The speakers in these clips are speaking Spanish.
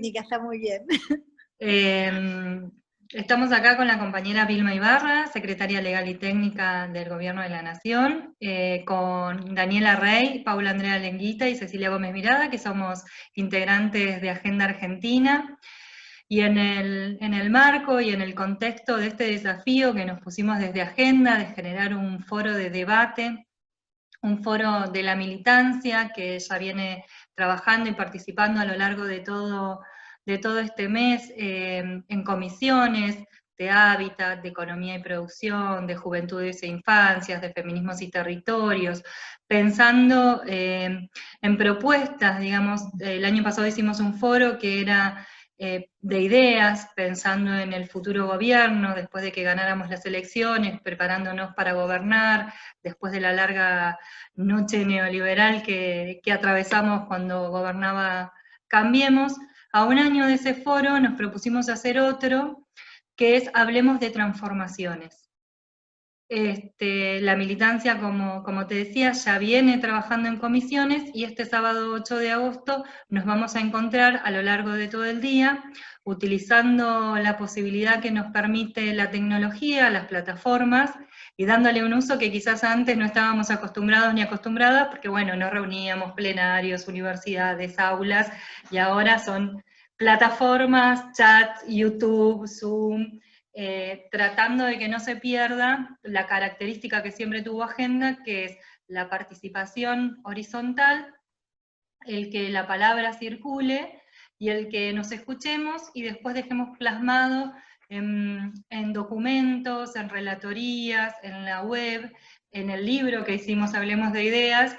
Está muy bien. Estamos acá con la compañera Vilma Ibarra, secretaria legal y técnica del Gobierno de la Nación, con Daniela Rey, Paula Andrea Lenguita y Cecilia Gómez Mirada, que somos integrantes de Agenda Argentina. Y en el marco y en el contexto de este desafío que nos pusimos desde Agenda, de generar un foro de debate, un foro de la militancia que ya viene trabajando y participando a lo largo de todo este mes en comisiones de hábitat, de economía y producción, de juventudes e infancias, de feminismos y territorios, pensando en propuestas, digamos. El año pasado hicimos un foro que era de ideas, pensando en el futuro gobierno, después de que ganáramos las elecciones, preparándonos para gobernar, después de la larga noche neoliberal que atravesamos cuando gobernaba Cambiemos. A un año de ese foro nos propusimos hacer otro, que es Hablemos de Transformaciones. La militancia, como te decía, ya viene trabajando en comisiones, y este sábado 8 de agosto nos vamos a encontrar a lo largo de todo el día, utilizando la posibilidad que nos permite la tecnología, las plataformas, y dándole un uso que quizás antes no estábamos acostumbrados ni acostumbradas, porque bueno, nos reuníamos plenarios, universidades, aulas, y ahora son plataformas, chat, YouTube, Zoom, tratando de que no se pierda la característica que siempre tuvo Agenda, que es la participación horizontal, el que la palabra circule, y el que nos escuchemos y después dejemos plasmado en documentos, en relatorías, en la web, en el libro que hicimos Hablemos de Ideas,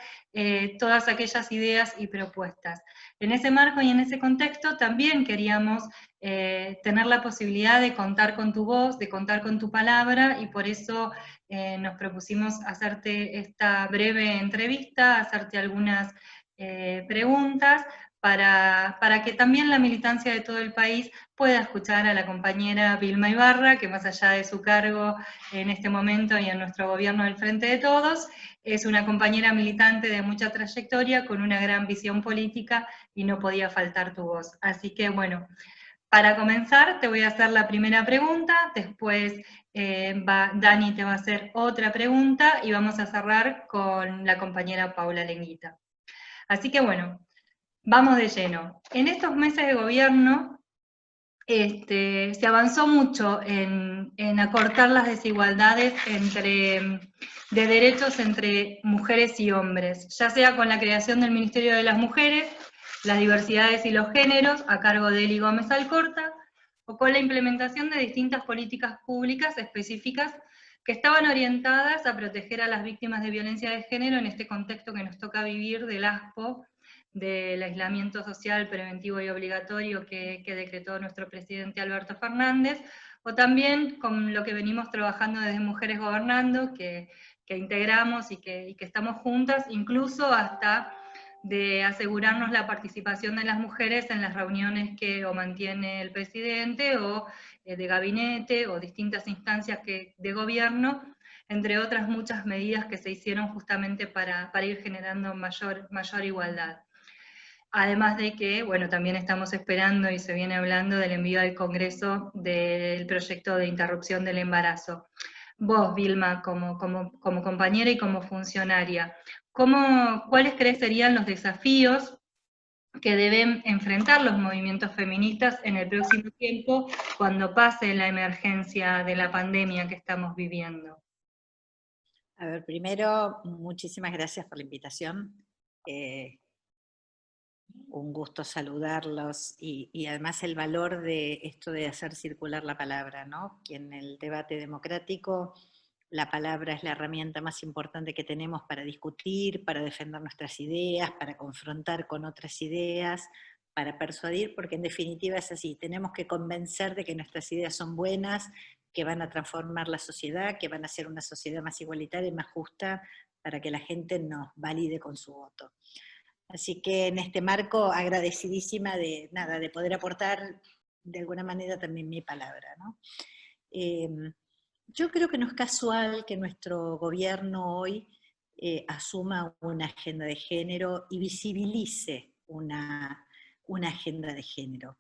todas aquellas ideas y propuestas. En ese marco y en ese contexto también queríamos tener la posibilidad de contar con tu voz, de contar con tu palabra, y por eso nos propusimos hacerte esta breve entrevista, hacerte algunas preguntas, para que también la militancia de todo el país pueda escuchar a la compañera Vilma Ibarra, que más allá de su cargo en este momento y en nuestro gobierno del Frente de Todos, es una compañera militante de mucha trayectoria, con una gran visión política, y no podía faltar tu voz. Así que bueno, para comenzar te voy a hacer la primera pregunta, después Dani te va a hacer otra pregunta, y vamos a cerrar con la compañera Paula Lenguita. Así que bueno, vamos de lleno. En estos meses de gobierno se avanzó mucho en acortar las desigualdades de derechos entre mujeres y hombres, ya sea con la creación del Ministerio de las Mujeres, las diversidades y los géneros, a cargo de Eli Gómez Alcorta, o con la implementación de distintas políticas públicas específicas que estaban orientadas a proteger a las víctimas de violencia de género en este contexto que nos toca vivir del ASPO, del aislamiento social preventivo y obligatorio que decretó nuestro presidente Alberto Fernández, o también con lo que venimos trabajando desde Mujeres Gobernando, que integramos y que estamos juntas, incluso hasta de asegurarnos la participación de las mujeres en las reuniones que o mantiene el presidente, o de gabinete, o distintas instancias de gobierno, entre otras muchas medidas que se hicieron justamente para ir generando mayor igualdad. Además de que, bueno, también estamos esperando y se viene hablando del envío al Congreso del proyecto de interrupción del embarazo. Vos, Vilma, como compañera y como funcionaria, ¿cuáles crees serían los desafíos que deben enfrentar los movimientos feministas en el próximo tiempo, cuando pase la emergencia de la pandemia que estamos viviendo? A ver, primero, muchísimas gracias por la invitación. Un gusto saludarlos, y además el valor de esto de hacer circular la palabra, ¿no? Que en el debate democrático la palabra es la herramienta más importante que tenemos para discutir, para defender nuestras ideas, para confrontar con otras ideas, para persuadir, porque en definitiva es así, tenemos que convencer de que nuestras ideas son buenas, que van a transformar la sociedad, que van a hacer una sociedad más igualitaria y más justa, para que la gente nos valide con su voto. Así que en este marco agradecidísima de poder aportar de alguna manera también mi palabra, ¿no? Yo creo que no es casual que nuestro gobierno hoy asuma una agenda de género y visibilice una una agenda de género.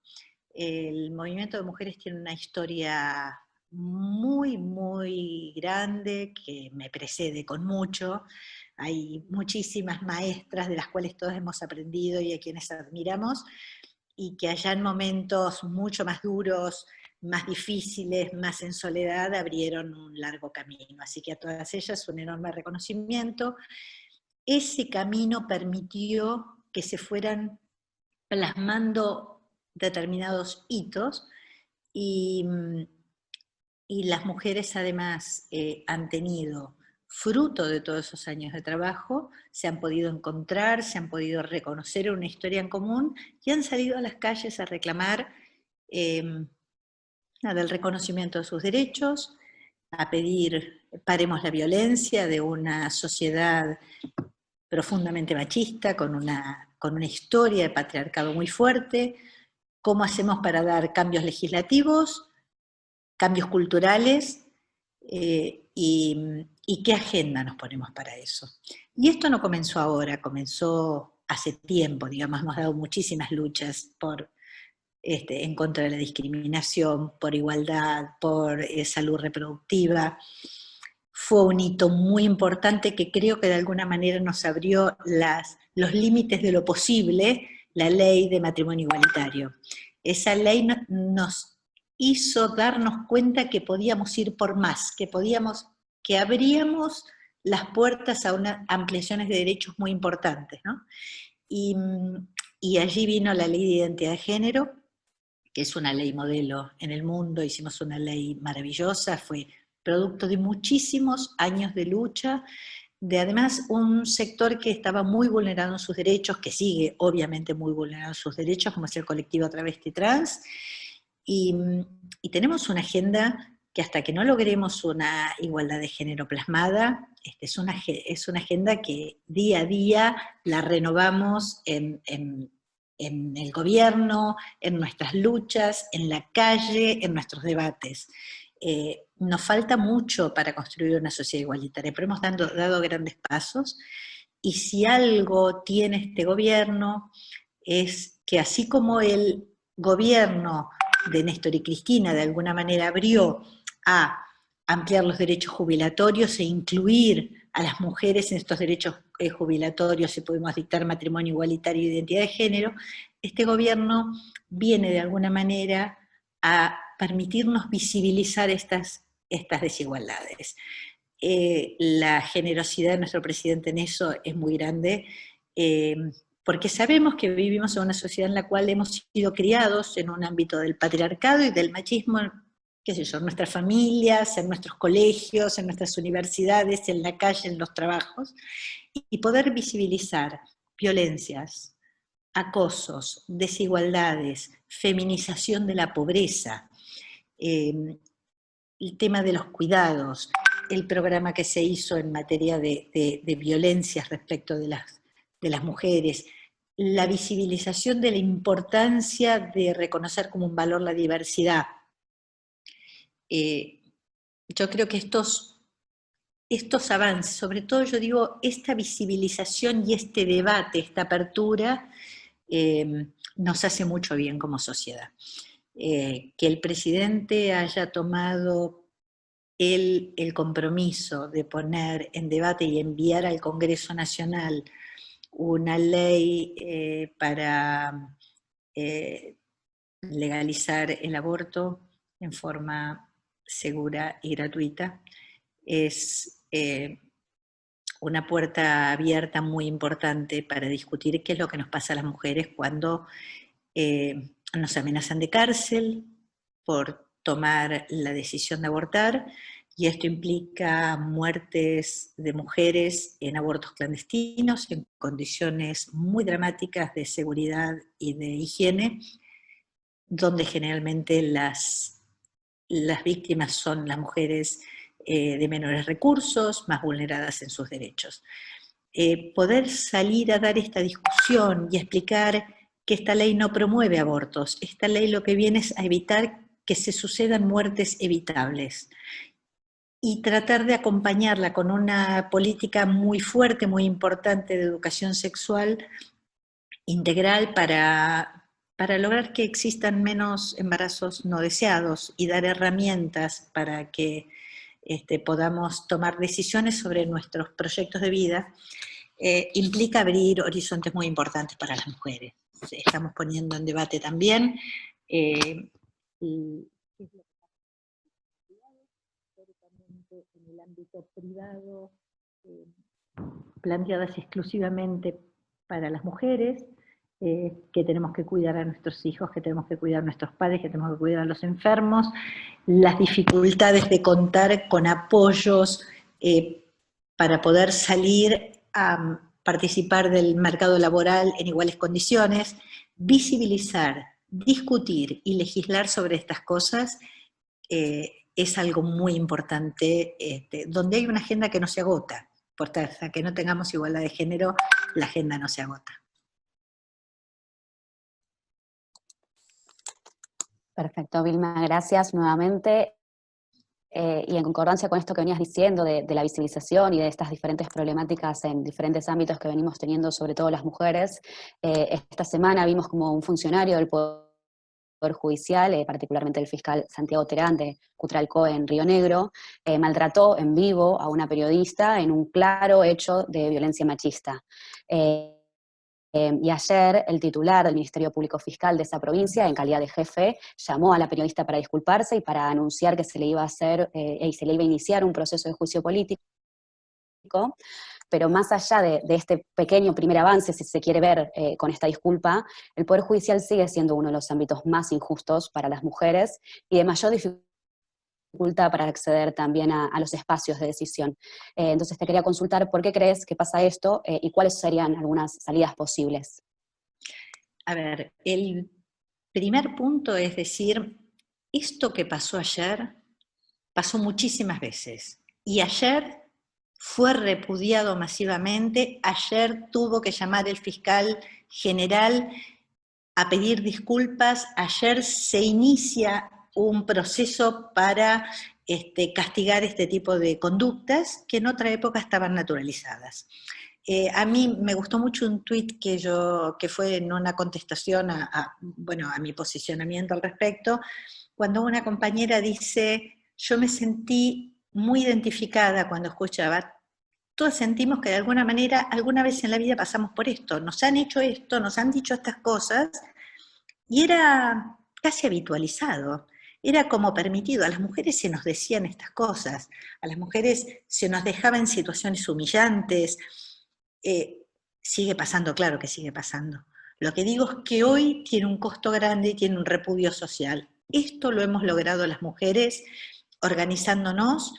El movimiento de mujeres tiene una historia muy, muy grande que me precede con mucho. Hay muchísimas maestras de las cuales todos hemos aprendido y a quienes admiramos, y que allá en momentos mucho más duros, más difíciles, más en soledad, abrieron un largo camino. Así que a todas ellas un enorme reconocimiento. Ese camino permitió que se fueran plasmando determinados hitos, y las mujeres además han tenido, fruto de todos esos años de trabajo, se han podido encontrar, se han podido reconocer una historia en común, y han salido a las calles a reclamar el reconocimiento de sus derechos, a pedir paremos la violencia de una sociedad profundamente machista, con una historia de patriarcado muy fuerte. ¿Cómo hacemos para dar cambios legislativos, cambios culturales, y qué agenda nos ponemos para eso? Y esto no comenzó ahora, comenzó hace tiempo, digamos, hemos dado muchísimas luchas en contra de la discriminación, por igualdad, por salud reproductiva. Fue un hito muy importante que creo que de alguna manera nos abrió los límites de lo posible, la ley de matrimonio igualitario. Esa ley nos hizo darnos cuenta que podíamos ir por más, que abríamos las puertas a unas ampliaciones de derechos muy importantes, ¿no? Y allí vino la ley de identidad de género, que es una ley modelo en el mundo. Hicimos una ley maravillosa, fue producto de muchísimos años de lucha, de además un sector que estaba muy vulnerado en sus derechos, que sigue obviamente muy vulnerado en sus derechos, como es el colectivo travesti trans, y tenemos una agenda que hasta que no logremos una igualdad de género plasmada, es una agenda que día a día la renovamos en el gobierno, en nuestras luchas, en la calle, en nuestros debates. Nos falta mucho para construir una sociedad igualitaria, pero hemos dado grandes pasos, y si algo tiene este gobierno es que, así como el gobierno de Néstor y Cristina de alguna manera abrió a ampliar los derechos jubilatorios e incluir a las mujeres en estos derechos jubilatorios, si pudimos dictar matrimonio igualitario e identidad de género, este gobierno viene de alguna manera a permitirnos visibilizar estas desigualdades. La generosidad de nuestro presidente en eso es muy grande, porque sabemos que vivimos en una sociedad en la cual hemos sido criados en un ámbito del patriarcado y del machismo, qué sé yo, en nuestras familias, en nuestros colegios, en nuestras universidades, en la calle, en los trabajos, y poder visibilizar violencias, acosos, desigualdades, feminización de la pobreza, el tema de los cuidados, el programa que se hizo en materia de violencias respecto de las mujeres, la visibilización de la importancia de reconocer como un valor la diversidad. Yo creo que estos avances, sobre todo yo digo, esta visibilización y este debate, esta apertura, nos hace mucho bien como sociedad. Que el presidente haya tomado el compromiso de poner en debate y enviar al Congreso Nacional una ley para legalizar el aborto en forma segura y gratuita, es una puerta abierta muy importante para discutir qué es lo que nos pasa a las mujeres cuando nos amenazan de cárcel por tomar la decisión de abortar, y esto implica muertes de mujeres en abortos clandestinos, en condiciones muy dramáticas de seguridad y de higiene, donde generalmente las víctimas son las mujeres de menores recursos, más vulneradas en sus derechos. Poder salir a dar esta discusión y explicar que esta ley no promueve abortos, esta ley lo que viene es a evitar que se sucedan muertes evitables, y tratar de acompañarla con una política muy fuerte, muy importante de educación sexual integral para para lograr que existan menos embarazos no deseados y dar herramientas para que podamos tomar decisiones sobre nuestros proyectos de vida, implica abrir horizontes muy importantes para las mujeres. Estamos poniendo en debate también en el ámbito privado, planteadas exclusivamente para las mujeres, que tenemos que cuidar a nuestros hijos, que tenemos que cuidar a nuestros padres, que tenemos que cuidar a los enfermos, las dificultades de contar con apoyos para poder salir a participar del mercado laboral en iguales condiciones, visibilizar, discutir y legislar sobre estas cosas es algo muy importante, donde hay una agenda que no se agota, porque hasta que no tengamos igualdad de género, la agenda no se agota. Perfecto, Vilma, gracias nuevamente. Y en concordancia con esto que venías diciendo de la visibilización y de estas diferentes problemáticas en diferentes ámbitos que venimos teniendo, sobre todo las mujeres, esta semana vimos como un funcionario del Poder Judicial, particularmente el fiscal Santiago Terán de Cutralcó en Río Negro, maltrató en vivo a una periodista en un claro hecho de violencia machista. Y ayer el titular del Ministerio Público Fiscal de esa provincia, en calidad de jefe, llamó a la periodista para disculparse y para anunciar que se le iba a hacer y se le iba a iniciar un proceso de juicio político. Pero más allá de este pequeño primer avance, si se quiere ver con esta disculpa, el Poder Judicial sigue siendo uno de los ámbitos más injustos para las mujeres y de mayor dificultad para acceder también a los espacios de decisión. Entonces te quería consultar por qué crees que pasa esto y cuáles serían algunas salidas posibles. A ver, el primer punto es decir, esto que pasó ayer, pasó muchísimas veces, y ayer fue repudiado masivamente, ayer tuvo que llamar el fiscal general a pedir disculpas, ayer se inicia un proceso para castigar este tipo de conductas que en otra época estaban naturalizadas. A mí me gustó mucho un tuit que fue en una contestación a mi posicionamiento al respecto, cuando una compañera dice, yo me sentí muy identificada cuando escuchaba, todos sentimos que de alguna manera, alguna vez en la vida pasamos por esto, nos han hecho esto, nos han dicho estas cosas, y era casi habitualizado, era como permitido, a las mujeres se nos decían estas cosas, a las mujeres se nos dejaba en situaciones humillantes, sigue pasando, claro que sigue pasando. Lo que digo es que hoy tiene un costo grande y tiene un repudio social. Esto lo hemos logrado las mujeres organizándonos,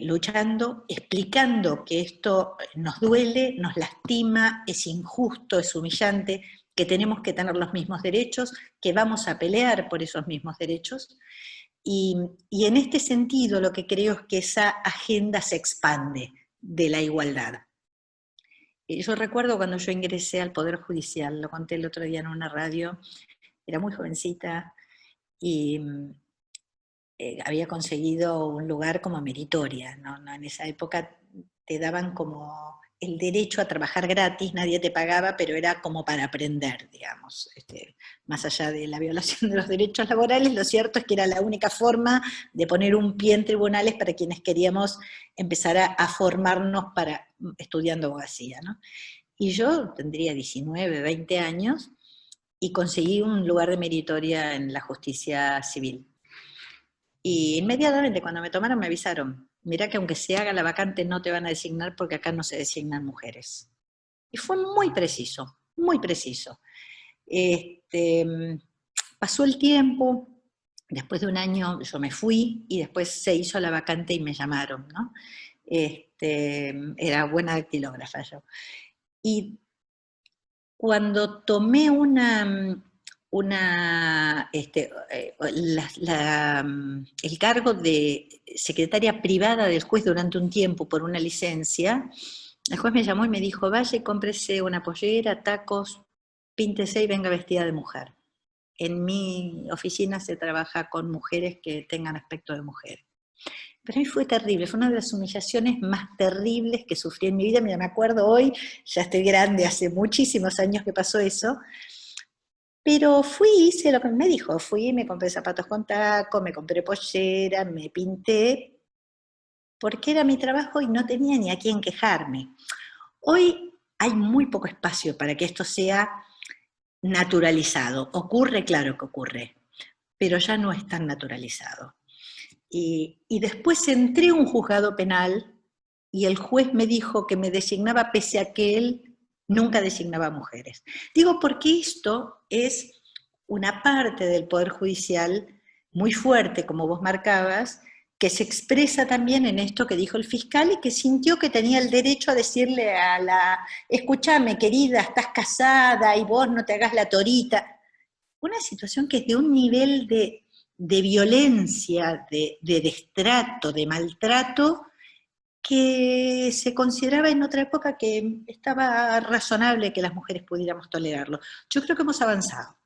luchando, explicando que esto nos duele, nos lastima, es injusto, es humillante, que tenemos que tener los mismos derechos, que vamos a pelear por esos mismos derechos. Y en este sentido lo que creo es que esa agenda se expande de la igualdad. Yo recuerdo cuando yo ingresé al Poder Judicial, lo conté el otro día en una radio, era muy jovencita y había conseguido un lugar como meritoria, ¿no? En esa época te daban como el derecho a trabajar gratis, nadie te pagaba, pero era como para aprender, digamos. Más allá de la violación de los derechos laborales, lo cierto es que era la única forma de poner un pie en tribunales para quienes queríamos empezar a formarnos para estudiando abogacía, ¿no? Y yo tendría 19, 20 años, y conseguí un lugar de meritoria en la justicia civil. Y inmediatamente cuando me tomaron me avisaron, mirá que aunque se haga la vacante no te van a designar porque acá no se designan mujeres. Y fue muy preciso, muy preciso. Pasó el tiempo, después de un año yo me fui y después se hizo la vacante y me llamaron, ¿no? Era buena dactilógrafa yo. Y cuando tomé el cargo de secretaria privada del juez durante un tiempo por una licencia, el juez me llamó y me dijo, vaya y cómprese una pollera, tacos, píntese y venga vestida de mujer. En mi oficina se trabaja con mujeres que tengan aspecto de mujer. Para mí fue terrible, fue una de las humillaciones más terribles que sufrí en mi vida. Mira, me acuerdo hoy, ya estoy grande, hace muchísimos años que pasó eso, Pero fui, hice lo que me dijo, fui, me compré zapatos con taco, me compré pollera, me pinté, porque era mi trabajo y no tenía ni a quién quejarme. Hoy hay muy poco espacio para que esto sea naturalizado. Ocurre, claro que ocurre, pero ya no es tan naturalizado. Y después entré a un juzgado penal y el juez me dijo que me designaba pese a que él nunca designaba mujeres. Digo porque esto es una parte del Poder Judicial muy fuerte, como vos marcabas, que se expresa también en esto que dijo el fiscal y que sintió que tenía el derecho a decirle a la, escúchame querida, estás casada y vos no te hagas la torita. Una situación que es de un nivel de violencia, de destrato, de maltrato, que se consideraba en otra época que estaba razonable que las mujeres pudiéramos tolerarlo. Yo creo que hemos avanzado.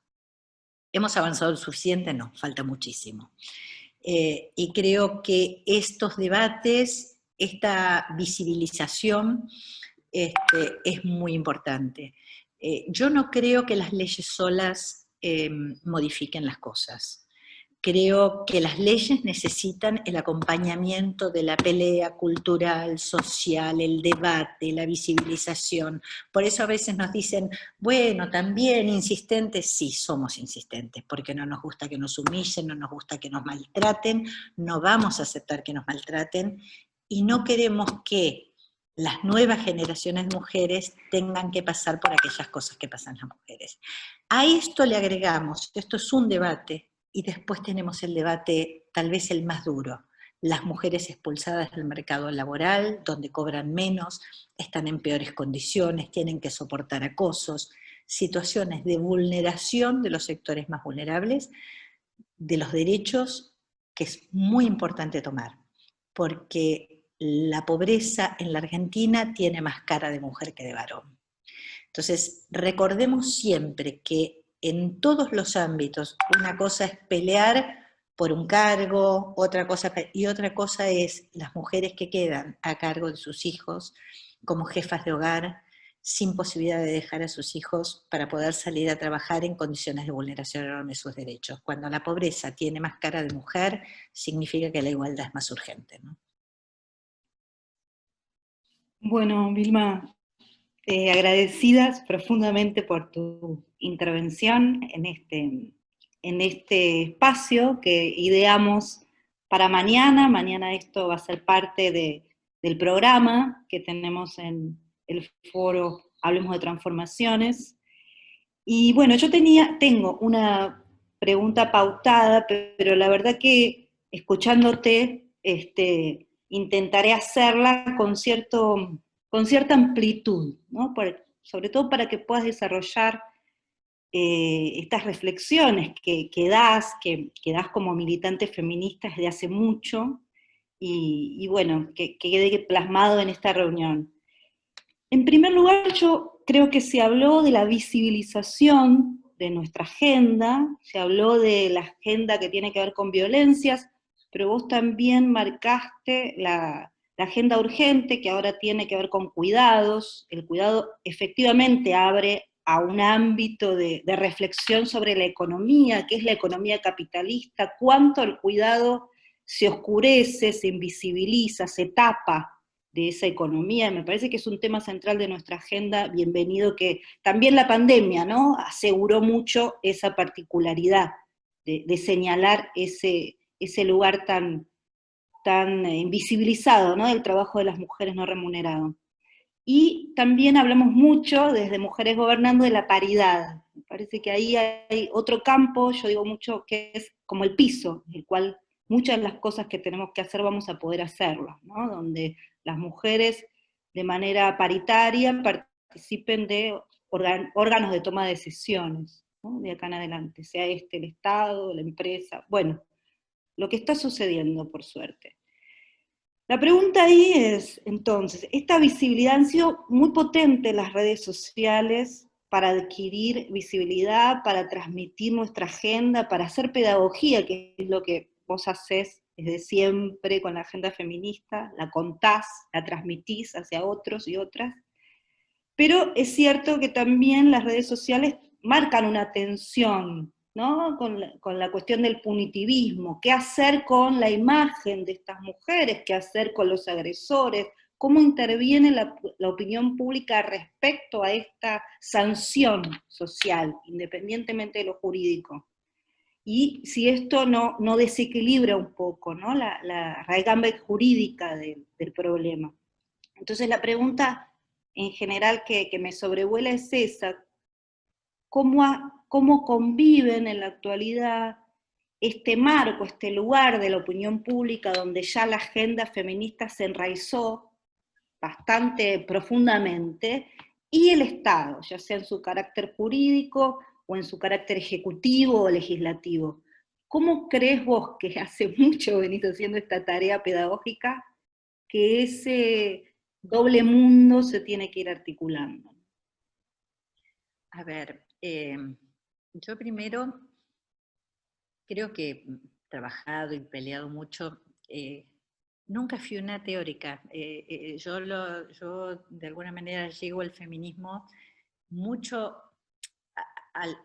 ¿Hemos avanzado lo suficiente? No, falta muchísimo. Y creo que estos debates, esta visibilización, es muy importante. Yo no creo que las leyes solas modifiquen las cosas. Creo que las leyes necesitan el acompañamiento de la pelea cultural, social, el debate, la visibilización. Por eso a veces nos dicen, bueno, también insistentes, sí, somos insistentes, porque no nos gusta que nos humillen, no nos gusta que nos maltraten, no vamos a aceptar que nos maltraten, y no queremos que las nuevas generaciones de mujeres tengan que pasar por aquellas cosas que pasan las mujeres. A esto le agregamos, esto es un debate, y después tenemos el debate tal vez el más duro, las mujeres expulsadas del mercado laboral, donde cobran menos, están en peores condiciones, tienen que soportar acosos, situaciones de vulneración de los sectores más vulnerables, de los derechos, que es muy importante tomar, porque la pobreza en la Argentina tiene más cara de mujer que de varón. Entonces, recordemos siempre que en todos los ámbitos, una cosa es pelear por un cargo, otra cosa es las mujeres que quedan a cargo de sus hijos como jefas de hogar, sin posibilidad de dejar a sus hijos para poder salir a trabajar en condiciones de vulneración de sus derechos. Cuando la pobreza tiene más cara de mujer, significa que la igualdad es más urgente, ¿no? Bueno, Vilma, agradecidas profundamente por tu intervención en este espacio que ideamos para mañana. Mañana esto va a ser parte del programa que tenemos en el foro Hablemos de Transformaciones. Y bueno, yo tengo una pregunta pautada, pero la verdad que escuchándote, intentaré hacerla con cierta amplitud, ¿no? Sobre todo para que puedas desarrollar estas reflexiones que das como militante feminista desde hace mucho, y bueno, que quede plasmado en esta reunión. En primer lugar, yo creo que se habló de la visibilización de nuestra agenda, se habló de la agenda que tiene que ver con violencias, pero vos también marcaste la agenda urgente que ahora tiene que ver con cuidados. El cuidado efectivamente abre a un ámbito de reflexión sobre la economía, qué es la economía capitalista, cuánto el cuidado se oscurece, se invisibiliza, se tapa de esa economía. Me parece que es un tema central de nuestra agenda. Bienvenido que también la pandemia, ¿no?, aseguró mucho esa particularidad de señalar ese lugar tan invisibilizado, ¿no?, del trabajo de las mujeres no remunerado. Y también hablamos mucho, desde Mujeres Gobernando, de la paridad. Me parece que ahí hay otro campo, yo digo mucho, que es como el piso, el cual muchas de las cosas que tenemos que hacer vamos a poder hacerlas, ¿no?, donde las mujeres de manera paritaria participen de órganos de toma de decisiones, ¿no?, de acá en adelante, sea el Estado, la empresa, bueno, lo que está sucediendo por suerte. La pregunta ahí es, entonces, esta visibilidad han sido muy potentes las redes sociales para adquirir visibilidad, para transmitir nuestra agenda, para hacer pedagogía, que es lo que vos hacés desde siempre con la agenda feminista, la contás, la transmitís hacia otros y otras. Pero es cierto que también las redes sociales marcan una tensión, ¿no? Con la cuestión del punitivismo, qué hacer con la imagen de estas mujeres, qué hacer con los agresores, cómo interviene la opinión pública respecto a esta sanción social, independientemente de lo jurídico. Y si esto no desequilibra un poco, ¿no? la raigambre jurídica del problema. Entonces la pregunta en general que me sobrevuela es esa: ¿cómo conviven en la actualidad este marco, este lugar de la opinión pública donde ya la agenda feminista se enraizó bastante profundamente, y el Estado, ya sea en su carácter jurídico o en su carácter ejecutivo o legislativo? ¿Cómo crees vos, que hace mucho venís haciendo esta tarea pedagógica, que ese doble mundo se tiene que ir articulando? A ver, yo primero creo que he trabajado y peleado mucho. Nunca fui una teórica. Yo de alguna manera llego al feminismo mucho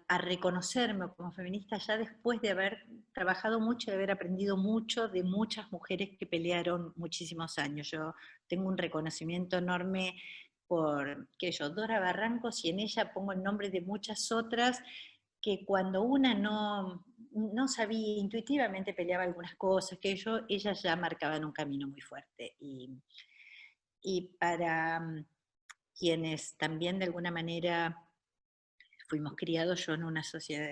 a reconocerme como feminista ya después de haber trabajado mucho, de haber aprendido mucho de muchas mujeres que pelearon muchísimos años. Yo tengo un reconocimiento enorme por, Dora Barrancos, y en ella pongo el nombre de muchas otras que cuando una no sabía, intuitivamente peleaba algunas cosas, ellas ya marcaban un camino muy fuerte. Y para quienes también de alguna manera fuimos criados, yo en una sociedad,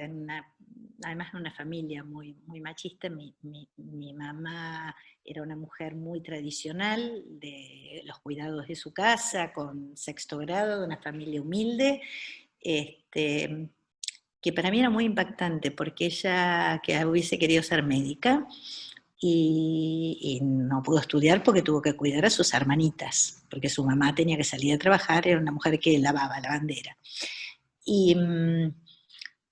además en una familia muy, muy machista. Mi mamá era una mujer muy tradicional, de los cuidados de su casa, con 6º grado, de una familia humilde, que para mí era muy impactante, porque ella que hubiese querido ser médica, y no pudo estudiar porque tuvo que cuidar a sus hermanitas, porque su mamá tenía que salir a trabajar, era una mujer que lavaba la bandera. Y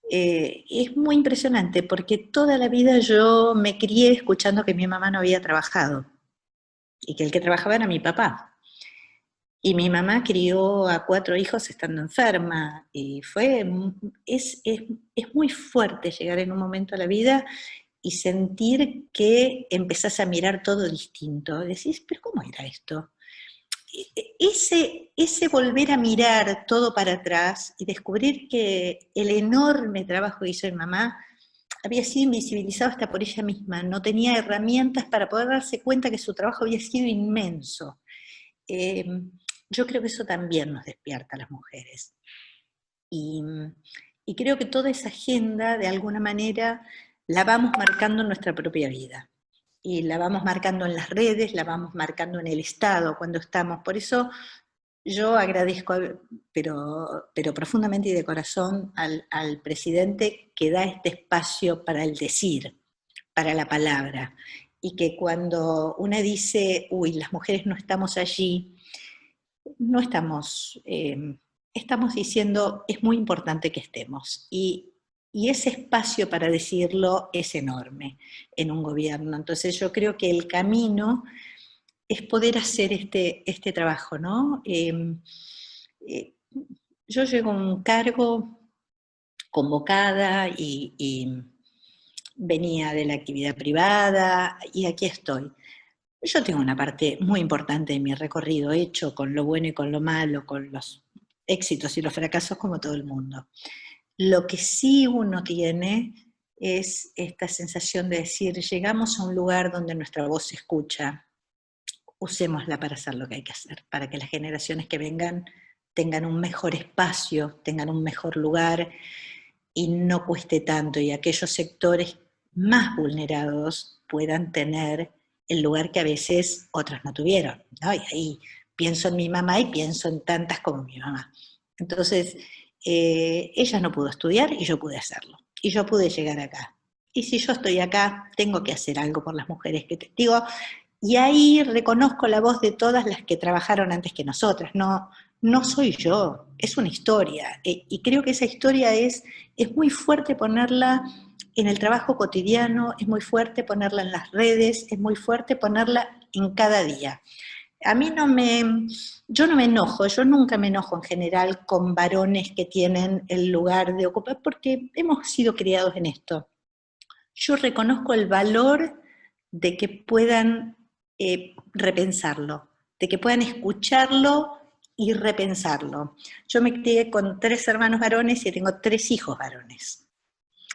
es muy impresionante, porque toda la vida yo me crié escuchando que mi mamá no había trabajado, y que el que trabajaba era mi papá. Y mi mamá crió a 4 hijos estando enferma, y es muy fuerte llegar en un momento a la vida y sentir que empezás a mirar todo distinto. Decís, pero ¿cómo era esto? Ese volver a mirar todo para atrás y descubrir que el enorme trabajo que hizo mi mamá había sido invisibilizado hasta por ella misma, no tenía herramientas para poder darse cuenta que su trabajo había sido inmenso. Yo creo que eso también nos despierta a las mujeres. Y creo que toda esa agenda, de alguna manera, la vamos marcando en nuestra propia vida. Y la vamos marcando en las redes, la vamos marcando en el Estado cuando estamos. Por eso yo agradezco, pero profundamente y de corazón, al presidente, que da este espacio para el decir, para la palabra. Y que cuando una dice, uy, las mujeres no estamos allí, no estamos, estamos diciendo, es muy importante que estemos. Y ese espacio para decirlo es enorme en un gobierno. Entonces yo creo que el camino es poder hacer este trabajo, ¿no? Yo llego a un cargo convocada y venía de la actividad privada, y aquí estoy. Yo tengo una parte muy importante de mi recorrido hecho, con lo bueno y con lo malo, con los éxitos y los fracasos, como todo el mundo. Lo que sí uno tiene es esta sensación de decir, llegamos a un lugar donde nuestra voz se escucha, usémosla para hacer lo que hay que hacer, para que las generaciones que vengan tengan un mejor espacio, tengan un mejor lugar, y no cueste tanto, y aquellos sectores más vulnerados puedan tener el lugar que a veces otras no tuvieron, ¿no? Y ahí pienso en mi mamá y pienso en tantas como mi mamá. Entonces, ella no pudo estudiar y yo pude hacerlo, y yo pude llegar acá. Y si yo estoy acá, tengo que hacer algo por las mujeres que te digo, y ahí reconozco la voz de todas las que trabajaron antes que nosotras. No soy yo, es una historia, y creo que esa historia es muy fuerte ponerla en el trabajo cotidiano, es muy fuerte ponerla en las redes, es muy fuerte ponerla en cada día. A mí yo no me enojo, yo nunca me enojo en general con varones que tienen el lugar de ocupar, porque hemos sido criados en esto. Yo reconozco el valor de que puedan repensarlo, de que puedan escucharlo y repensarlo. Yo me crié con 3 hermanos varones y tengo 3 hijos varones.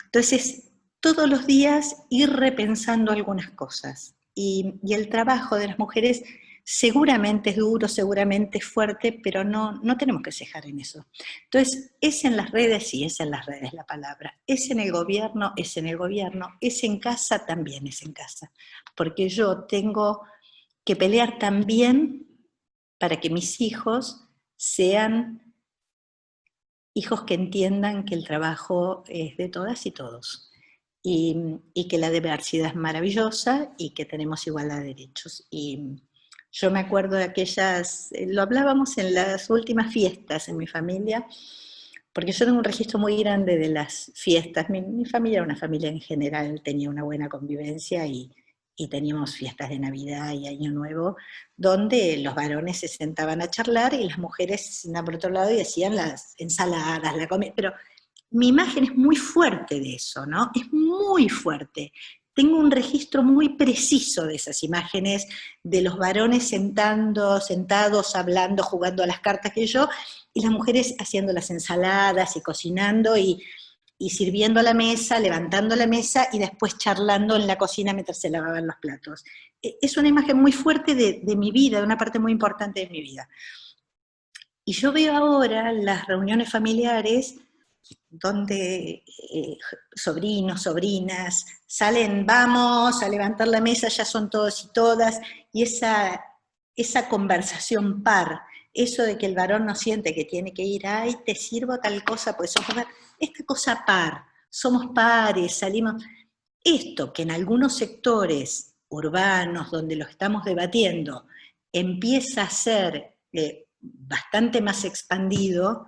Entonces, todos los días ir repensando algunas cosas. Y el trabajo de las mujeres seguramente es duro, seguramente es fuerte, pero no tenemos que cejar en eso. Entonces, es en las redes, sí, es en las redes la palabra. Es en el gobierno, es en el gobierno. Es en casa, también es en casa. Porque yo tengo que pelear también para que mis hijos sean hijos que entiendan que el trabajo es de todas y todos. Y que la diversidad es maravillosa y que tenemos igualdad de derechos. Y yo me acuerdo de aquellas, lo hablábamos en las últimas fiestas en mi familia, porque yo tengo un registro muy grande de las fiestas. Mi familia era una familia en general, tenía una buena convivencia y teníamos fiestas de Navidad y Año Nuevo, donde los varones se sentaban a charlar y las mujeres se sentaban por otro lado y hacían las ensaladas, la comida, pero mi imagen es muy fuerte de eso, ¿no? Es muy fuerte. Tengo un registro muy preciso de esas imágenes, de los varones sentados, hablando, jugando a las cartas que yo, y las mujeres haciendo las ensaladas y cocinando y sirviendo a la mesa, levantando la mesa y después charlando en la cocina mientras se lavaban los platos. Es una imagen muy fuerte de mi vida, de una parte muy importante de mi vida. Y yo veo ahora las reuniones familiares donde sobrinos, sobrinas, salen, vamos a levantar la mesa, ya son todos y todas, y esa conversación par, eso de que el varón no siente que tiene que ir, ay, te sirvo tal cosa, pues somos esta cosa par, somos pares, salimos. Esto que en algunos sectores urbanos donde lo estamos debatiendo empieza a ser bastante más expandido,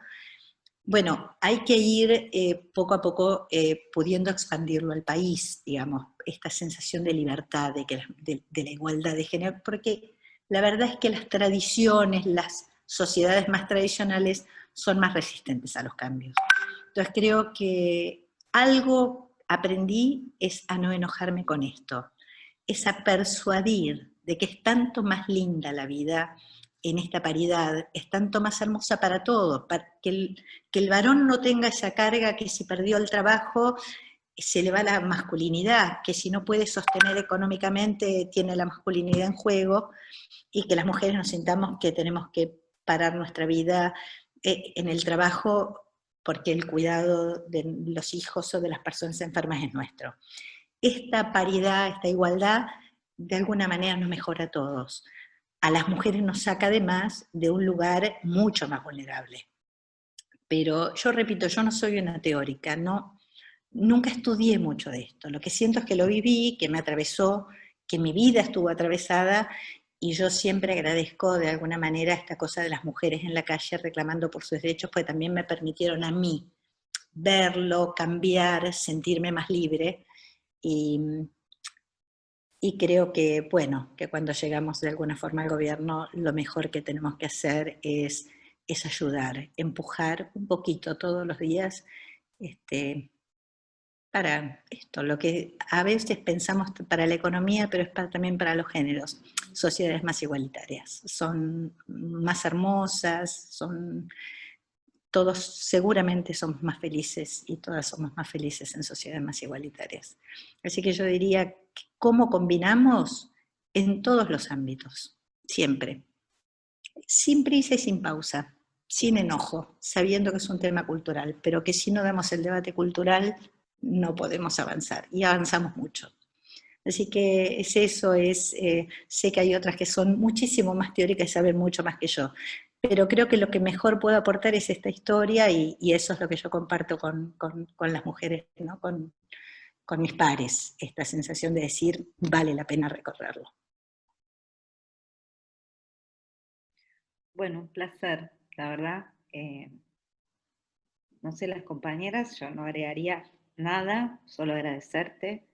bueno, hay que ir poco a poco pudiendo expandirlo al país, digamos, esta sensación de libertad, de la igualdad de género, porque la verdad es que las tradiciones, las sociedades más tradicionales son más resistentes a los cambios. Entonces creo que algo aprendí es a no enojarme con esto, es a persuadir de que es tanto más linda la vida en esta paridad, es tanto más hermosa para todos, para que el varón no tenga esa carga que si perdió el trabajo se le va la masculinidad, que si no puede sostener económicamente tiene la masculinidad en juego, y que las mujeres nos sintamos que tenemos que parar nuestra vida en el trabajo porque el cuidado de los hijos o de las personas enfermas es nuestro. Esta paridad, esta igualdad, de alguna manera nos mejora a todos. A las mujeres nos saca además de un lugar mucho más vulnerable. Pero yo repito, yo no soy una teórica, nunca estudié mucho de esto. Lo que siento es que lo viví, que me atravesó, que mi vida estuvo atravesada, y yo siempre agradezco de alguna manera esta cosa de las mujeres en la calle reclamando por sus derechos, porque también me permitieron a mí verlo, cambiar, sentirme más libre, y creo que, bueno, que cuando llegamos de alguna forma al gobierno, lo mejor que tenemos que hacer es ayudar, empujar un poquito todos los días, para esto, lo que a veces pensamos para la economía, pero es también para los géneros, sociedades más igualitarias, son más hermosas, todos seguramente somos más felices y todas somos más felices en sociedades más igualitarias. Así que yo diría, ¿cómo combinamos? En todos los ámbitos, siempre, sin prisa y sin pausa, sin enojo, sabiendo que es un tema cultural, pero que si no damos el debate cultural no podemos avanzar, y avanzamos mucho. Así que es eso, sé que hay otras que son muchísimo más teóricas y saben mucho más que yo, pero creo que lo que mejor puedo aportar es esta historia, y eso es lo que yo comparto con las mujeres, ¿no? con mis pares, esta sensación de decir, vale la pena recorrerlo. Bueno, un placer, la verdad. No sé, las compañeras, yo no agregaría nada, solo agradecerte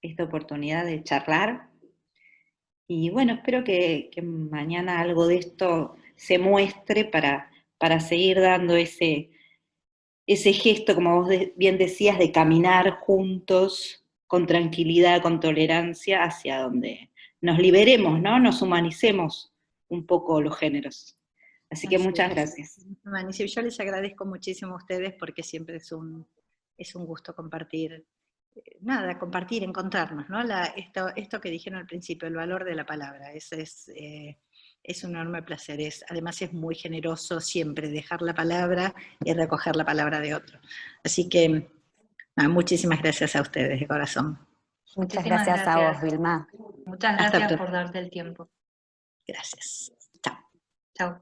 esta oportunidad de charlar Y bueno, espero que mañana algo de esto se muestre para seguir dando ese gesto, como vos bien decías, de caminar juntos con tranquilidad, con tolerancia, hacia donde nos liberemos, ¿no? Nos humanicemos un poco los géneros. Así que muchas gracias. Magnífico. Yo les agradezco muchísimo a ustedes porque siempre es un gusto compartir, compartir, encontrarnos, ¿no? Esto que dijeron al principio, el valor de la palabra, es un enorme placer. Además es muy generoso siempre dejar la palabra y recoger la palabra de otro. Así que muchísimas gracias a ustedes de corazón. Muchas gracias a vos, Vilma. Muchas gracias por darte el tiempo. Gracias. Chao. Chao.